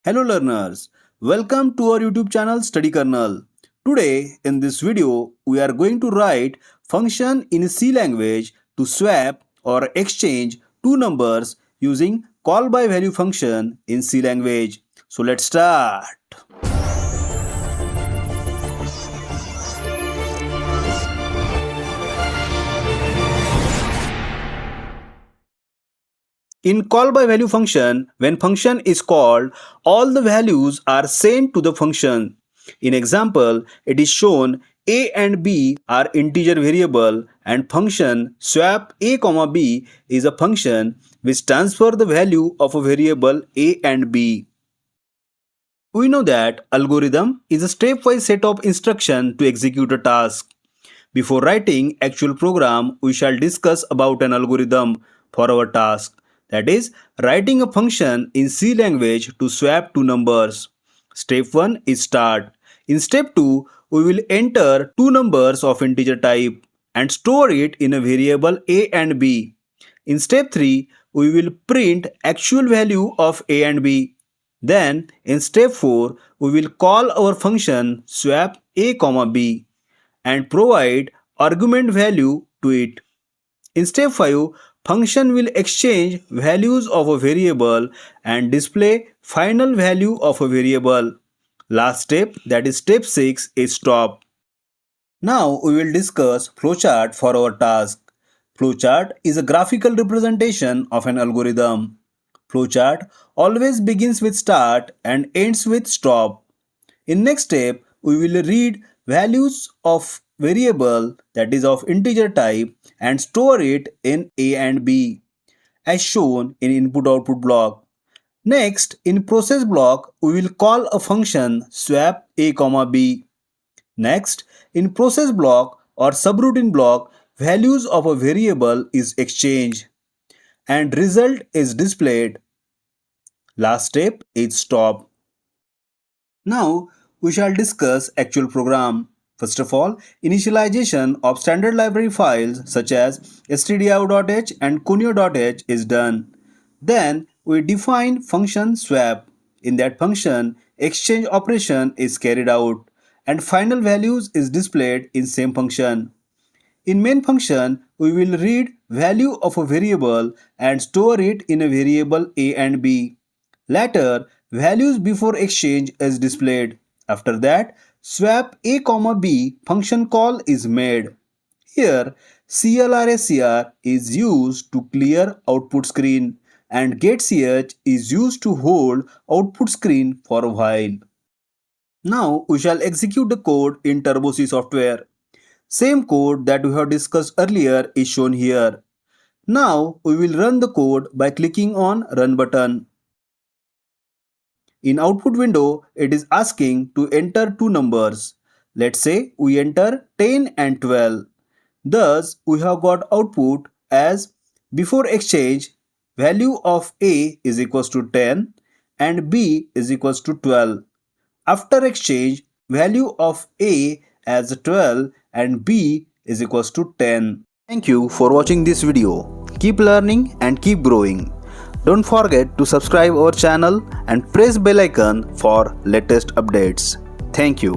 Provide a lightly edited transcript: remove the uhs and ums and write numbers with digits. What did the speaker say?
Hello learners, welcome to our YouTube channel Study Kernel. Today in this video we are going to write function in C language to swap or exchange two numbers using call by value function in C language. So let's start. In call by value function, when function is called, all the values are sent to the function. In example, it is shown a and b are integer variable and function swap a comma b is a function which transfer the value of a variable a and b. We know that algorithm is a stepwise set of instructions to execute a task. Before writing actual program, we shall discuss about an algorithm for our task. That is, writing a function in C language to swap two numbers. Step 1 is start. In step 2, we will enter two numbers of integer type and store it in a variable a and b. In step 3, we will print actual value of a and b. Then, in step 4, we will call our function swap a comma b and provide argument value to it. In step 5, function will exchange values of a variable and display final value of a variable. Last step, that is step 6, is stop. Now we will discuss flowchart for our task. Flowchart is a graphical representation of an algorithm. Flowchart always begins with start and ends with stop. In next step, we will read values of variable that is of integer type and store it in a and b as shown in input output block. Next, in process block, we will call a function swap a comma b. Next, in process block or subroutine block, values of a variable is exchanged and result is displayed. Last step is stop. Now we shall discuss actual program. First of all, initialization of standard library files such as stdio.h and kunio.h is done. Then we define function swap. In that function, exchange operation is carried out and final values is displayed in same function. In main function, we will read value of a variable and store it in a variable a and b. Later, values before exchange is displayed. After that, swap a comma b function call is made. Here, clrscr is used to clear output screen and getch is used to hold output screen for a while. Now we shall execute the code in Turbo C software. Same code that we have discussed earlier is shown here. Now we will run the code by clicking on Run button. In output window, it is asking to enter two numbers. Let's say we enter 10 and 12. Thus, we have got output as before exchange, value of A is equals to 10 and B is equals to 12. After exchange, value of A as 12 and B is equals to 10. Thank you for watching this video. Keep learning and keep growing. Don't forget to subscribe our channel and press bell icon for latest updates. Thank you.